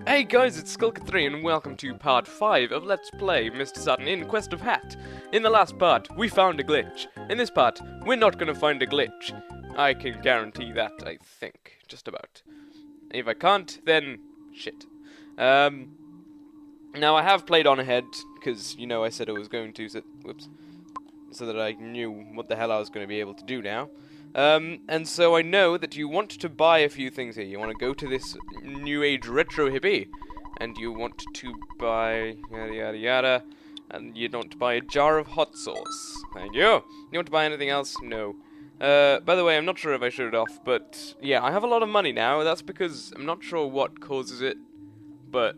Hey guys, it's Skulker3 and welcome to part 5 of Let's Play Mr. Saturn in Quest of Hat. In the last part, we found a glitch. In this part, we're not gonna find a glitch. I can guarantee that, I think. Just about. If I can't, then shit. Now I have played on ahead, because, you know, I said I was going to, so that I knew what the hell I was going to be able to do now. And so I know that you want to buy a few things here. You want to go to this new age retro hippie, and you want to buy yada yada yada, and you want to buy a jar of hot sauce. Thank you. You want to buy anything else? No. By the way, I'm not sure if I showed it off, but yeah, I have a lot of money now. That's because I'm not sure what causes it, but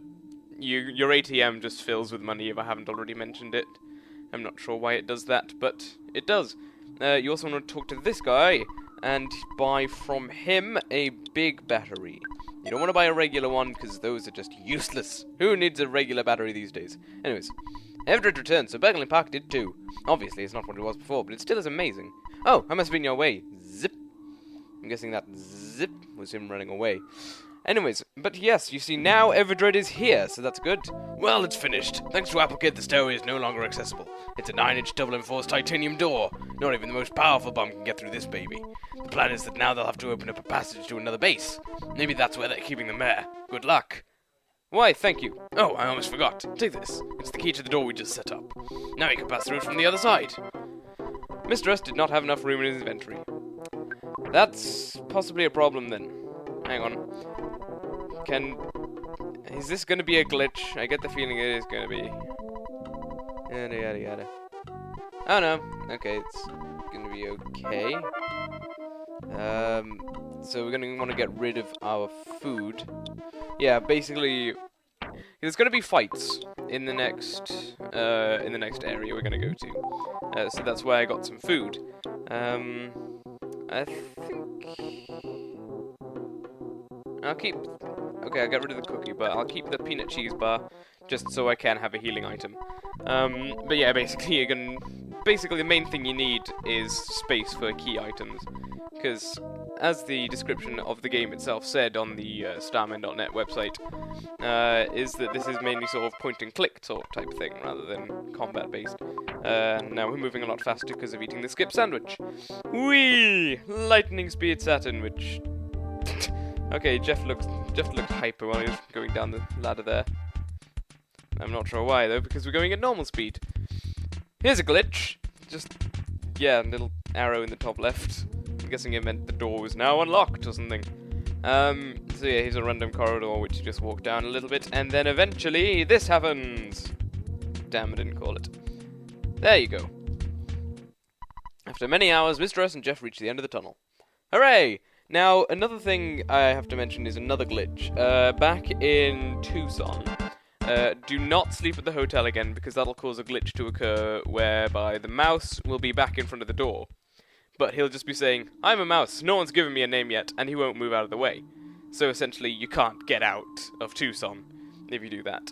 your ATM just fills with money if I haven't already mentioned it. I'm not sure why it does that, but it does. You also want to talk to this guy and buy from him a big battery. You don't want to buy a regular one because those are just useless. Who needs a regular battery these days? Anyways, Everett returned, so Berkeley Park did too. Obviously, it's not what it was before, but it still is amazing. Oh, I must have been your way. Zip. I'm guessing that zip was him running away. Anyways, but yes, you see now Everdred is here, so that's good. Well, it's finished. Thanks to Applegate, the stairway is no longer accessible. It's a 9-inch double-enforced titanium door. Not even the most powerful bomb can get through this baby. The plan is that now they'll have to open up a passage to another base. Maybe that's where they're keeping the mayor. Good luck. Why, thank you. Oh, I almost forgot. Take this. It's the key to the door we just set up. Now you can pass through from the other side. Mr. S did not have enough room in his inventory. That's possibly a problem then. Hang on. Is this going to be a glitch? I get the feeling it is going to be. Yada yada yada. Oh no. Okay, it's going to be okay. So we're going to want to get rid of our food. Yeah, basically, there's going to be fights in the next area we're going to go to. So that's why I got some food. I think I'll keep. Okay, I'll get rid of the cookie, but I'll keep the peanut cheese bar just so I can have a healing item. But yeah, basically the main thing you need is space for key items, because as the description of the game itself said on the starman.net website, is that this is mainly sort of point-and-click sort of type thing rather than combat-based. Now we're moving a lot faster because of eating the skip sandwich. Whee! Lightning speed Saturn, which. Okay, Jeff looked hyper while he was going down the ladder there. I'm not sure why though, because we're going at normal speed. Here's a glitch. Just, yeah, a little arrow in the top left. I'm guessing it meant the door was now unlocked or something. So yeah, here's a random corridor which you just walk down a little bit, and then eventually this happens. Damn, I didn't call it. There you go. After many hours, Mr. S and Jeff reach the end of the tunnel. Hooray! Now, another thing I have to mention is another glitch. Back in Tucson, do not sleep at the hotel again, because that'll cause a glitch to occur whereby the mouse will be back in front of the door. But he'll just be saying, I'm a mouse, no one's given me a name yet, and he won't move out of the way. So essentially, you can't get out of Tucson if you do that.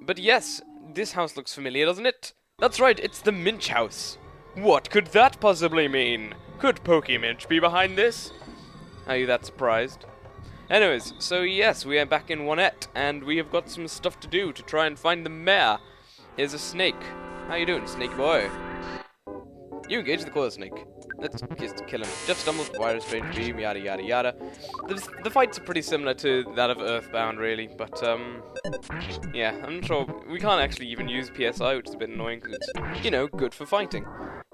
But yes, this house looks familiar, doesn't it? That's right, it's the Minch house. What could that possibly mean? Could Minch be behind this? Are you that surprised? Anyways, so yes, we are back in 1-ette, and we have got some stuff to do to try and find the mayor. Here's a snake. How you doing, snake boy? You engage the coil snake. Let's just kill him. Jeff stumbles, wire a strange beam, yada yada yada. The fights are pretty similar to that of Earthbound, really, but yeah, I'm not sure. We can't actually even use PSI, which is a bit annoying, because it's, you know, good for fighting.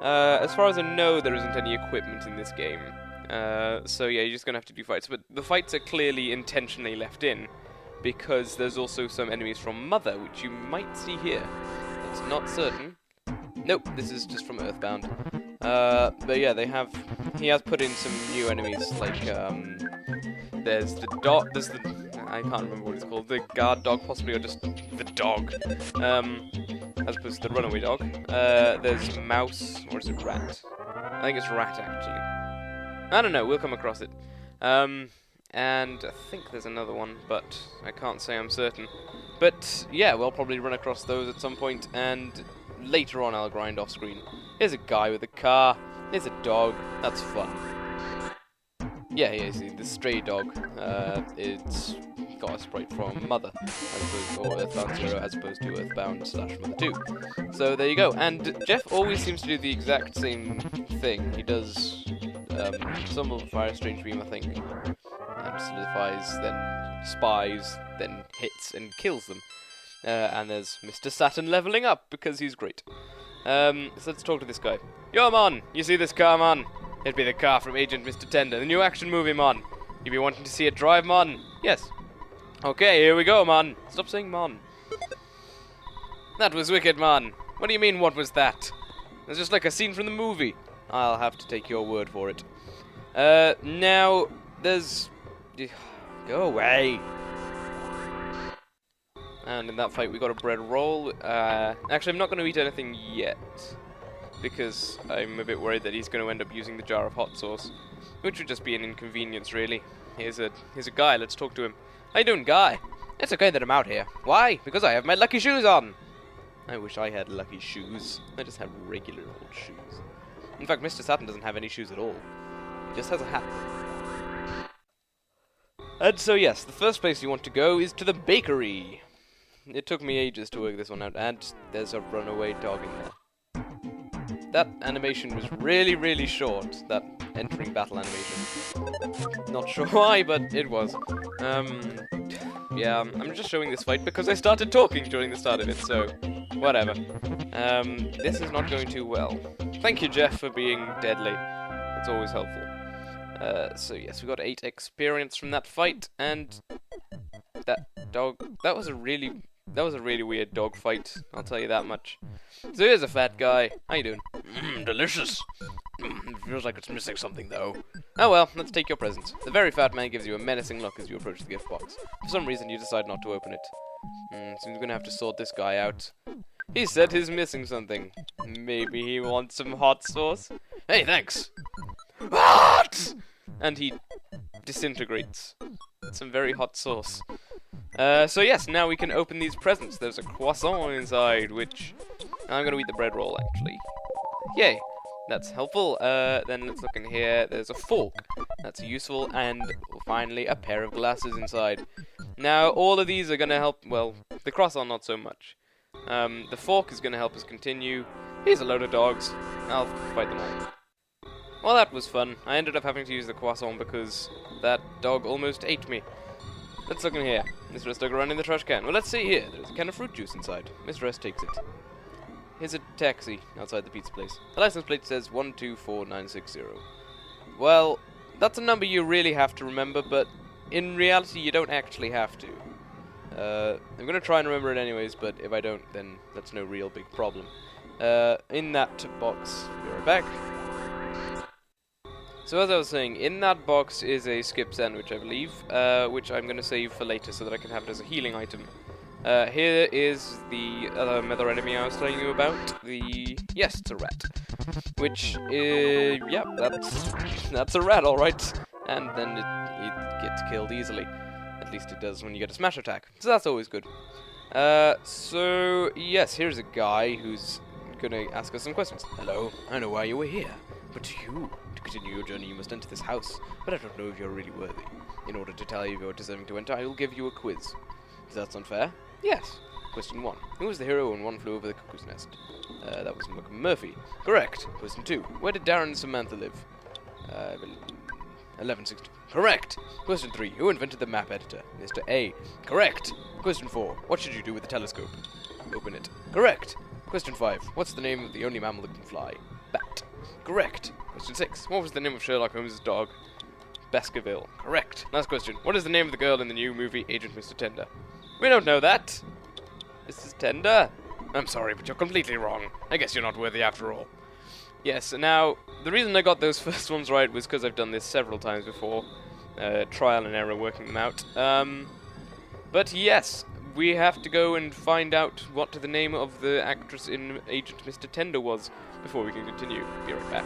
As far as I know, there isn't any equipment in this game. So yeah, you're just gonna have to do fights. But the fights are clearly intentionally left in, because there's also some enemies from Mother, which you might see here. It's not certain. Nope, this is just from Earthbound. But yeah, he has put in some new enemies, like, there's the dog, I can't remember what it's called, the guard dog possibly, or just the dog, as opposed to the runaway dog. There's mouse, or is it rat? I think it's rat, actually. I don't know, we'll come across it. And I think there's another one, but I can't say I'm certain. But yeah, we'll probably run across those at some point, and later on I'll grind off screen. Here's a guy with a car, here's a dog, that's fun. Yeah, you see, the stray dog, it's got a sprite from Mother, as opposed, or Earthbound 0 as opposed to Earthbound / Mother 2. So there you go, and Jeff always seems to do the exact same thing. He does some of Fire Strange Beam, I think, solidifies, then spies, then hits and kills them. And there's Mr. Saturn leveling up, because he's great. So let's talk to this guy. Yo, man! You see this car, man? It'd be the car from Agent Mr. Tender, the new action movie, man. You be wanting to see it drive, man? Yes. Okay, here we go, man. Stop saying man. That was wicked, man. What do you mean, what was that? It's just like a scene from the movie. I'll have to take your word for it. Now, there's... Go away. And in that fight, we got a bread roll. Actually, I'm not going to eat anything yet, because I'm a bit worried that he's going to end up using the jar of hot sauce, which would just be an inconvenience, really. Here's a guy. Let's talk to him. How you doing, guy? It's okay that I'm out here. Why? Because I have my lucky shoes on. I wish I had lucky shoes. I just have regular old shoes. In fact, Mr. Saturn doesn't have any shoes at all. He just has a hat. And so, yes, the first place you want to go is to the bakery. It took me ages to work this one out, and there's a runaway dog in there. That animation was really, really short, that entering battle animation. Not sure why, but it was. Yeah, I'm just showing this fight because I started talking during the start of it, so whatever. This is not going too well. Thank you, Jeff, for being deadly. It's always helpful. So yes, we got 8 experience from that fight, and that dog, that was a really weird dog fight, I'll tell you that much. So here's a fat guy. How you doing? Delicious. Feels like it's missing something, though. Oh well, let's take your presents. The very fat man gives you a menacing look as you approach the gift box. For some reason, you decide not to open it. Seems we're gonna have to sort this guy out. He said he's missing something. Maybe he wants some hot sauce? Hey, thanks! What? And he disintegrates. Some very hot sauce. So yes, now we can open these presents. There's a croissant inside, which... I'm gonna eat the bread roll, actually. Yay! That's helpful. Then let's look in here. There's a fork. That's useful. And finally, a pair of glasses inside. Now, all of these are gonna help... Well, the croissant not so much. The fork is gonna help us continue. Here's a load of dogs. I'll fight them all. Well, that was fun. I ended up having to use the croissant because that dog almost ate me. Let's look in here. Mr. S dug around in the trash can. Well, let's see here. There's a can of fruit juice inside. Mr. S takes it. Here's a taxi outside the pizza place. The license plate says 124960. Well, that's a number you really have to remember, but in reality, you don't actually have to. I'm going to try and remember it anyways, but if I don't, then that's no real big problem. In that box, be right back. So as I was saying, in that box is a skip sandwich, I believe, which I'm going to save for later so that I can have it as a healing item. Here is the other enemy I was telling you about. Yes, it's a rat. Which, yeah, that's a rat, alright. And then it gets killed easily. At least it does when you get a smash attack. So that's always good. So, yes, here's a guy who's gonna ask us some questions. Hello, I know why you were here. But to continue your journey, you must enter this house. But I don't know if you're really worthy. In order to tell you if you're deserving to enter, I will give you a quiz. Does that sound fair? Yes. Question 1. Who was the hero in One Flew Over the Cuckoo's Nest? That was McMurphy. Correct. Question 2. Where did Darren and Samantha live? 1160. Correct. Question 3. Who invented the map editor? Mr. A. Correct. Question 4. What should you do with the telescope? Open it. Correct. Question 5. What's the name of the only mammal that can fly? Bat. Correct. Question 6. What was the name of Sherlock Holmes' dog? Baskerville. Correct. Last question. What is the name of the girl in the new movie Agent Mr. Tender? We don't know that. Mrs. Tender? I'm sorry, but you're completely wrong. I guess you're not worthy after all. Yes, now, the reason I got those first ones right was because I've done this several times before. Trial and error working them out. But yes, we have to go and find out what the name of the actress in Agent Mr. Tender was before we can continue. Be right back.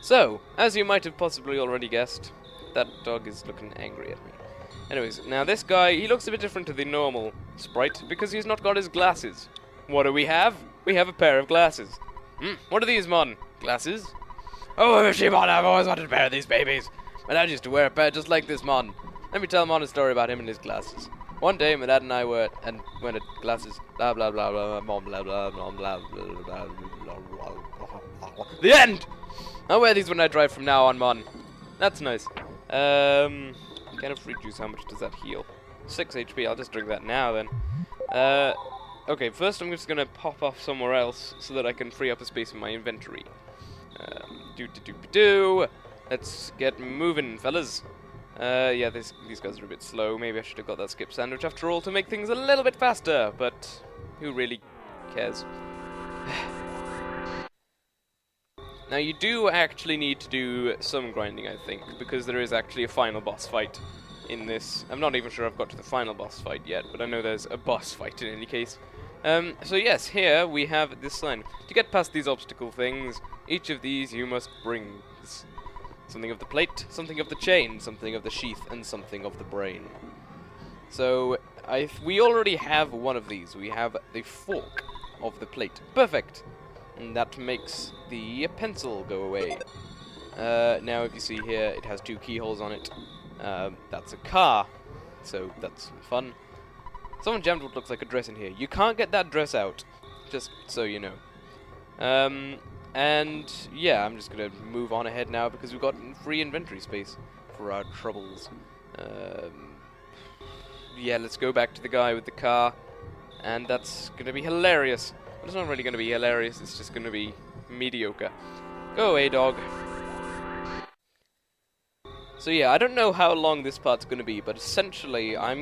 So, as you might have possibly already guessed, that dog is looking angry at me. Anyways, now this guy, he looks a bit different to the normal sprite because he's not got his glasses. What do we have? We have a pair of glasses. What are these, mon? Glasses? Oh, Hershey, Mon, I've always wanted a pair of these babies. My dad used to wear a pair just like this, Mon. Let me tell Mon a story about him and his glasses. One day, my dad and I went at glasses, blah, blah, blah, blah, Mom, blah, blah, blah, blah, blah, blah, blah. The end! I'll wear these when I drive from now on, Mon. That's nice. Can of fruit juice, how much does that heal? 6 HP, I'll just drink that now, then. Okay, first I'm just gonna pop off somewhere else so that I can free up a space in my inventory. Let's get moving, fellas. Yeah, these guys are a bit slow. Maybe I should have got that skip sandwich after all to make things a little bit faster, but who really cares? Now, you do actually need to do some grinding, I think, because there is actually a final boss fight in this. I'm not even sure I've got to the final boss fight yet, but I know there's a boss fight in any case. So yes, here we have this line. To get past these obstacle things, each of these you must bring. Something of the plate, something of the chain, something of the sheath, and something of the brain. So, we already have one of these. We have the fork of the plate. Perfect! And that makes the pencil go away. Now, if you see here, it has 2 keyholes on it. That's a car, so that's fun. Someone jammed what looks like a dress in here. You can't get that dress out, just so you know. And yeah, I'm just gonna move on ahead now because we've got free inventory space for our troubles. Yeah, let's go back to the guy with the car, and that's gonna be hilarious. But it's not really gonna be hilarious, it's just gonna be mediocre. Go away, dog. So yeah, I don't know how long this part's gonna be, but essentially I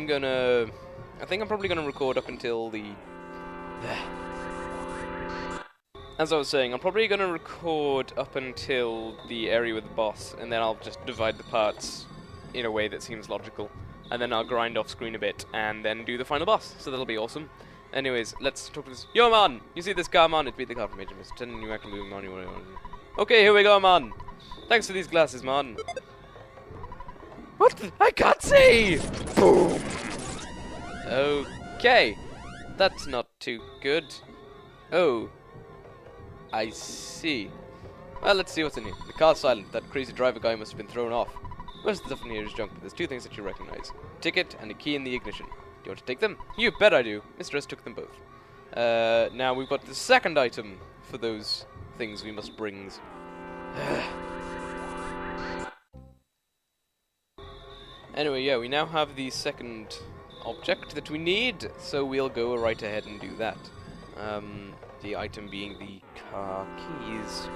think I'm probably gonna record up until the... As I was saying, I'm probably going to record up until the area with the boss, and then I'll just divide the parts in a way that seems logical. And then I'll grind off screen a bit, and then do the final boss, so that'll be awesome. Anyways, let's talk to this. Yo, man! You see this car, man? It beat the car from Agent Mr. 10, and you actually move, man. Okay, here we go, man. Thanks for these glasses, man. What the? I can't see! Boom! Okay. That's not too good. Oh. I see. Well, let's see what's in here. The car's silent. That crazy driver guy must have been thrown off. Most of the stuff in here is junk, but there's 2 things that you recognize. A ticket and a key in the ignition. Do you want to take them? You bet I do. Mr. S took them both. Now we've got the second item for those things we must bring. Anyway, yeah, we now have the second object that we need, so we'll go right ahead and do that. The item being the car keys.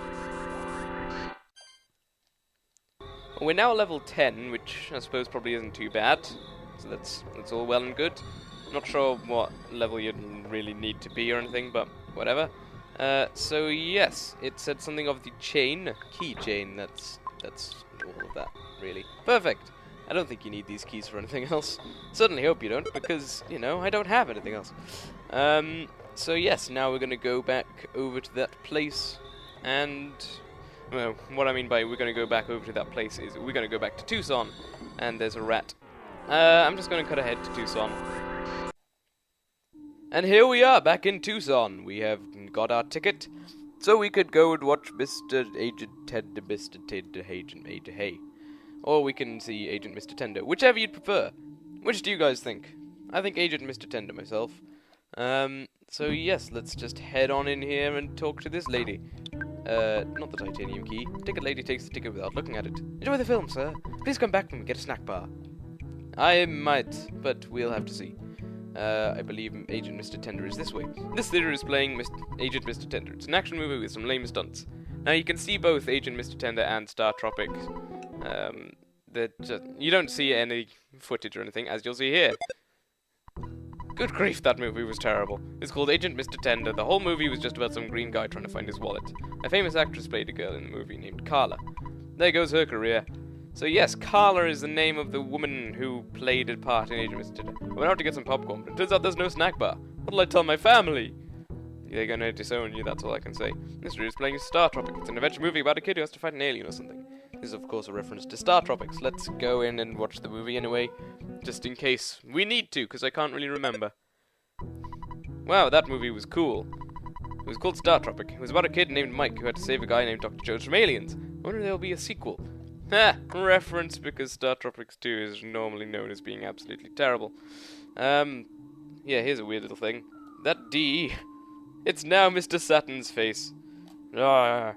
We're now level 10, which I suppose probably isn't too bad. So that's all well and good. Not sure what level you'd really need to be or anything, but whatever. So yes, it said something of the chain, key chain. That's all of that, really. Perfect. I don't think you need these keys for anything else. Certainly hope you don't, because you know I don't have anything else. So yes, now we're going to go back over to that place, and, well, what I mean by we're going to go back over to that place is we're going to go back to Tucson, and there's a rat. I'm just going to cut ahead to Tucson. And here we are, back in Tucson. We have got our ticket, so we could go and watch Mr. Agent Ted, Mr. Ted, Agent Hey. Or we can see Agent Mr. Tender, whichever you'd prefer. Which do you guys think? I think Agent Mr. Tender myself. So yes, let's just head on in here and talk to this lady. Not the titanium key. Ticket lady takes the ticket without looking at it. Enjoy the film, sir. Please come back when we get a snack bar. I might, but we'll have to see. I believe Agent Mr. Tender is this way. This theater is playing Agent Mr. Tender. It's an action movie with some lame stunts. Now you can see both Agent Mr. Tender and Star Tropic. You don't see any footage or anything, as you'll see here. Good grief, that movie was terrible. It's called Agent Mr. Tender. The whole movie was just about some green guy trying to find his wallet. A famous actress played a girl in the movie named Carla. There goes her career. So yes, Carla is the name of the woman who played a part in Agent Mr. Tender. I went out to get some popcorn, but it turns out there's no snack bar. What'll I tell my family? They're gonna disown you, that's all I can say. Mystery is playing Star Tropic. It's an adventure movie about a kid who has to fight an alien or something. This is of course a reference to Star Tropics. Let's go in and watch the movie anyway, just in case we need to, because I can't really remember. Wow, that movie was cool. It was called Star Tropic. It was about a kid named Mike who had to save a guy named Dr. Jones from aliens. wonder if there'll be a sequel. Ha! Reference because Star Tropics 2 is normally known as being absolutely terrible. Yeah, here's a weird little thing. That D, it's now Mr. Saturn's face. Ah.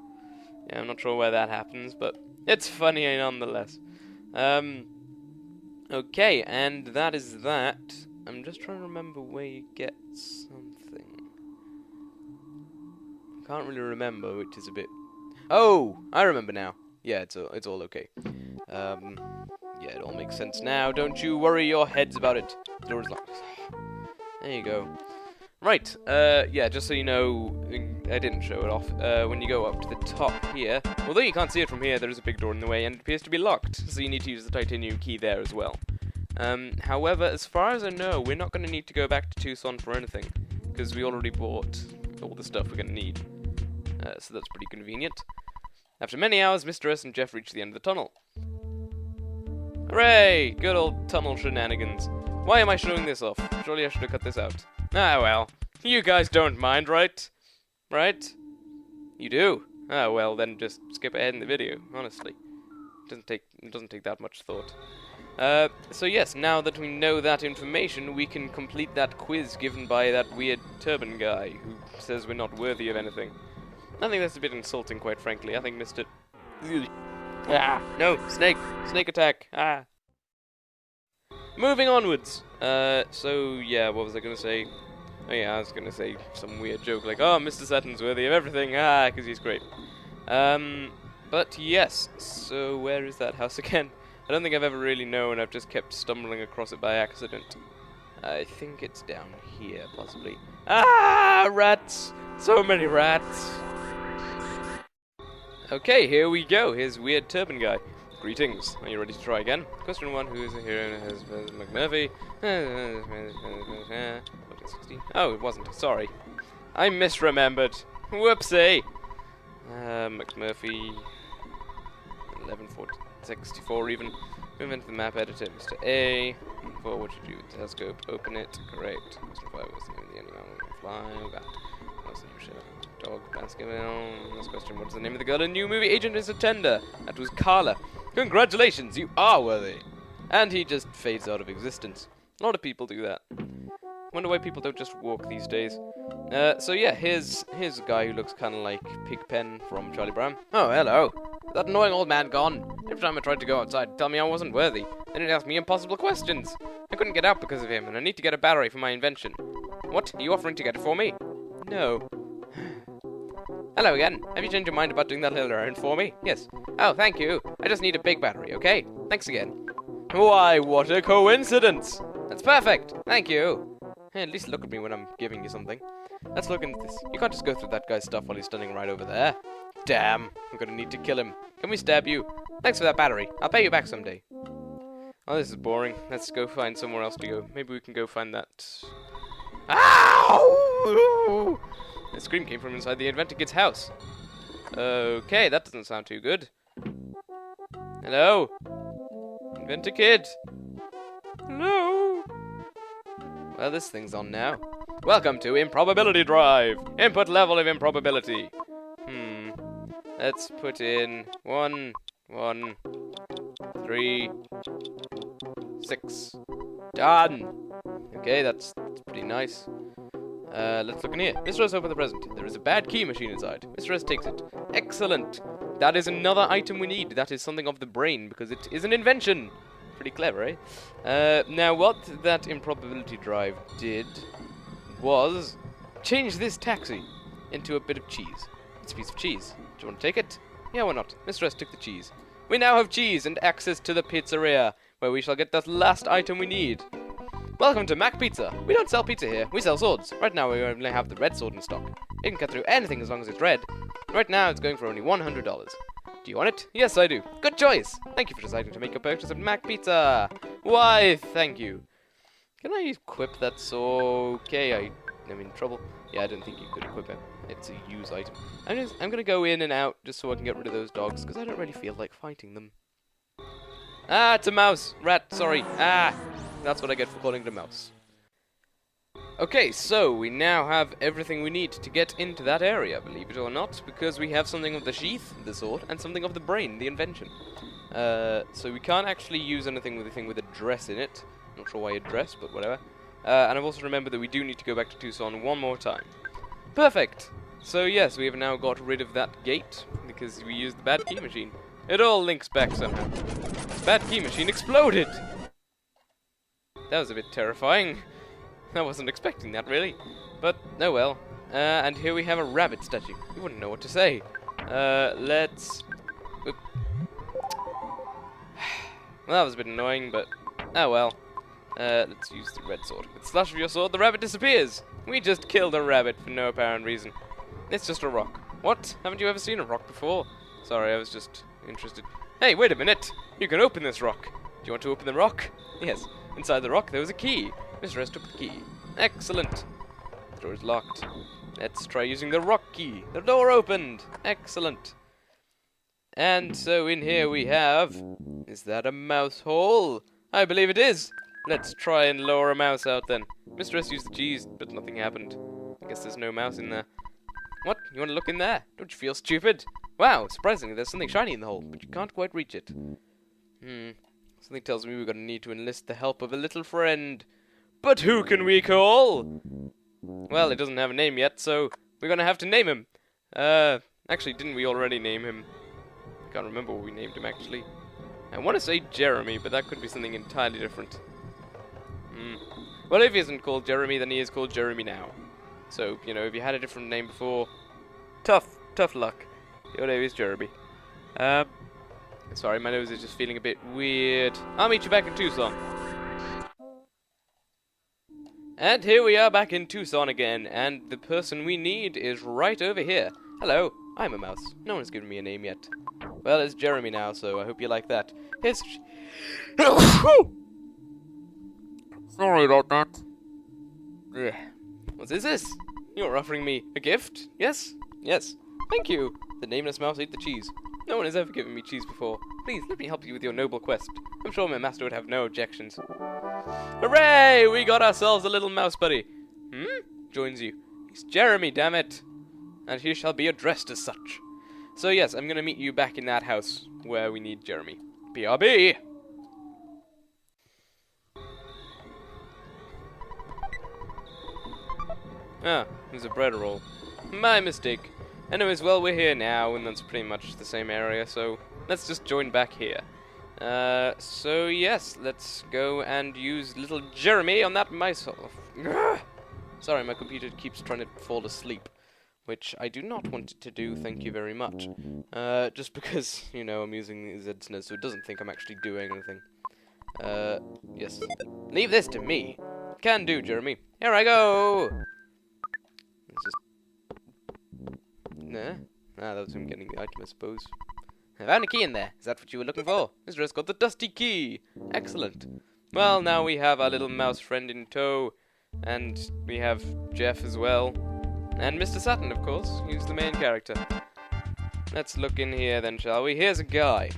Yeah, I'm not sure where that happens, but it's funny nonetheless. Okay, and that is that. I'm just trying to remember where you get something. I can't really remember, which is a bit... Oh! I remember now. Yeah, it's all okay. Yeah, it all makes sense now. Don't you worry your heads about it. The door is locked. There you go. Right, yeah, just so you know, I didn't show it off, when you go up to the top here, although you can't see it from here, there is a big door in the way, and it appears to be locked, so you need to use the titanium key there as well. However, as far as I know, we're not going to need to go back to Tucson for anything, because we already bought all the stuff we're going to need, so that's pretty convenient. After many hours, Mr. S and Jeff reach the end of the tunnel. Hooray! Good old tunnel shenanigans. Why am I showing this off? Surely I should have cut this out. Ah, well. You guys don't mind, right? Right? You do? Ah, well, then just skip ahead in the video, honestly. It doesn't take that much thought. So yes, now that we know that information, we can complete that quiz given by that weird Turban guy who says we're not worthy of anything. I think that's a bit insulting, quite frankly. I think Mr. Ah, no, snake! Snake attack! Ah! Moving onwards. So yeah, what was I gonna say? Oh yeah, I was gonna say some weird joke like, oh, Mr. Saturn's worthy of everything, because he's great. But yes, so where is that house again? I don't think I've ever really known, I've just kept stumbling across it by accident. I think it's down here, possibly. Ah, rats! So many rats! Okay, here we go, here's weird Turban guy. Greetings. Are you ready to try again? Question 1, who is the hero and has McMurphy? Oh, it wasn't. Sorry. I misremembered. Whoopsie. McMurphy. 1164 even. Move into the map editor. Mr. A. For what you do with the telescope. Open it. Correct. Question 5 was the name of the animal we can fly. That. What's the new show? Dog. Basketball. Last question. What's the name of the girl in new movie? Agent is a Tender. That was Carla. Congratulations, you are worthy. And he just fades out of existence. A lot of people do that. Wonder why people don't just walk these days. So yeah, here's a guy who looks kind of like Pigpen from Charlie Brown. Oh, hello. Is that annoying old man gone? Every time I tried to go outside, he'd tell me I wasn't worthy. Then he'd ask me impossible questions. I couldn't get out because of him, and I need to get a battery for my invention. What? Are you offering to get it for me? No. Hello again. Have you changed your mind about doing that little errand for me? Yes. Oh, thank you. I just need a big battery, okay? Thanks again. Why, what a coincidence! That's perfect. Thank you. Hey, at least look at me when I'm giving you something. Let's look into this. You can't just go through that guy's stuff while he's standing right over there. Damn. I'm gonna need to kill him. Can we stab you? Thanks for that battery. I'll pay you back someday. Oh, this is boring. Let's go find somewhere else to go. Maybe we can go find that... Ow! The scream came from inside the inventor kid's house. Okay, that doesn't sound too good. Hello? Inventor kid? Hello? Well, this thing's on now. Welcome to Improbability Drive. Input level of improbability. Let's put in 1, 1, 3, 6. Done! Okay, that's pretty nice. Let's look in here. Mr. S, open the present. There is a bad key machine inside. Mr. S takes it. Excellent. That is another item we need. That is something of the brain, because it is an invention. Pretty clever, eh? Now, what that improbability drive did was change this taxi into a bit of cheese. It's a piece of cheese. Do you want to take it? Yeah, why not? Mr. S took the cheese. We now have cheese and access to the pizzeria, where we shall get that last item we need. Welcome to Mac Pizza. We don't sell pizza here, we sell swords. Right now we only have the red sword in stock. It can cut through anything as long as it's red. Right now it's going for only $100. Do you want it? Yes, I do. Good choice. Thank you for deciding to make a purchase at Mac Pizza. Why, thank you. Can I equip that sword? Okay, I'm in trouble. Yeah, I didn't think you could equip it. It's a use item. I'm gonna go in and out just so I can get rid of those dogs, because I don't really feel like fighting them. Ah, it's a mouse. Rat, sorry. Ah, that's what I get for calling it a mouse. Okay, so we now have everything we need to get into that area, believe it or not, because we have something of the sheath, the sword, and something of the brain, the invention. So we can't actually use anything with a dress in it. Not sure why a dress, but whatever. And I've also remembered that we do need to go back to Tucson one more time. Perfect! So yes, we have now got rid of that gate, because we used the bad key machine. It all links back somehow. Bad key machine exploded! That was a bit terrifying. I wasn't expecting that, really. But, oh well. And here we have a rabbit statue. You wouldn't know what to say. Let's... Oop. Well, that was a bit annoying, but... Oh well. Let's use the red sword. With the slash of your sword, the rabbit disappears! We just killed a rabbit for no apparent reason. It's just a rock. What? Haven't you ever seen a rock before? Sorry, I was just interested. Hey, wait a minute! You can open this rock! Do you want to open the rock? Yes. Inside the rock, there was a key. Mr. S took the key. Excellent. The door is locked. Let's try using the rock key. The door opened. Excellent. And so in here we have... Is that a mouse hole? I believe it is. Let's try and lower a mouse out then. Mr. S used the keys, but nothing happened. I guess there's no mouse in there. What? You want to look in there? Don't you feel stupid? Wow, surprisingly, there's something shiny in the hole, but you can't quite reach it. Something tells me we're going to need to enlist the help of a little friend. But who can we call? Well, it doesn't have a name yet, so we're going to have to name him. Actually, didn't we already name him? I can't remember what we named him, actually. I want to say Jeremy, but that could be something entirely different. Well, if he isn't called Jeremy, then he is called Jeremy now. So, you know, if you had a different name before, tough luck. Your name is Jeremy. Sorry, my nose is just feeling a bit weird. I'll meet you back in Tucson. And here we are back in Tucson again, and the person we need is right over here. Hello, I'm a mouse. No one's given me a name yet. Well, it's Jeremy now, so I hope you like that. Here's... Sorry about that. What is this? You're offering me a gift? Yes? Yes. Thank you. The nameless mouse ate the cheese. No one has ever given me cheese before. Please, let me help you with your noble quest. I'm sure my master would have no objections. Hooray! We got ourselves a little mouse buddy. Joins you. He's Jeremy, damn it. And he shall be addressed as such. So yes, I'm gonna meet you back in that house where we need Jeremy. BRB! Ah, there's a bread roll. My mistake. Anyways, well, we're here now, and that's pretty much the same area, so let's just join back here. So yes, let's go and use little Jeremy on that mice hole. Sorry, my computer keeps trying to fall asleep, which I do not want it to do, thank you very much. Just because, you know, I'm using the ZSNES, so it doesn't think I'm actually doing anything. Yes. Leave this to me. Can do, Jeremy. Here I go! Let's just... Nah. Ah, that was him getting the item, I suppose. I found a key in there. Is that what you were looking for? Mr. S got the dusty key. Excellent. Well, now we have our little mouse friend in tow. And we have Jeff as well. And Mr. Saturn, of course. He's the main character. Let's look in here then, shall we? Here's a guy.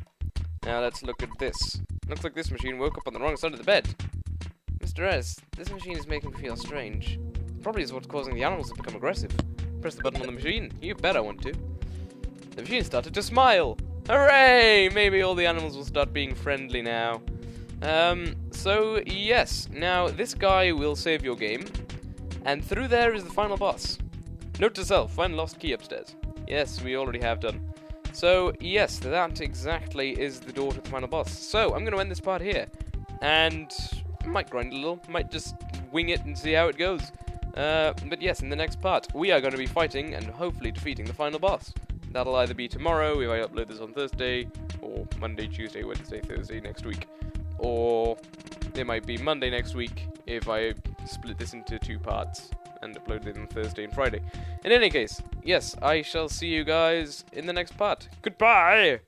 Now let's look at this. Looks like this machine woke up on the wrong side of the bed. Mr. S, this machine is making me feel strange. Probably is what's causing the animals to become aggressive. Press the button on the machine. You bet I want to. The machine started to smile. Hooray! Maybe all the animals will start being friendly now. So, yes. Now, this guy will save your game. And through there is the final boss. Note to self, find lost key upstairs. Yes, we already have done. So, yes, that exactly is the door to the final boss. So, I'm going to end this part here. And might grind a little. Might just wing it and see how it goes. But yes, in the next part, we are going to be fighting and hopefully defeating the final boss. That'll either be tomorrow if I upload this on Thursday, or Monday, Tuesday, Wednesday, Thursday next week. Or it might be Monday next week if I split this into 2 parts and upload it on Thursday and Friday. In any case, yes, I shall see you guys in the next part. Goodbye!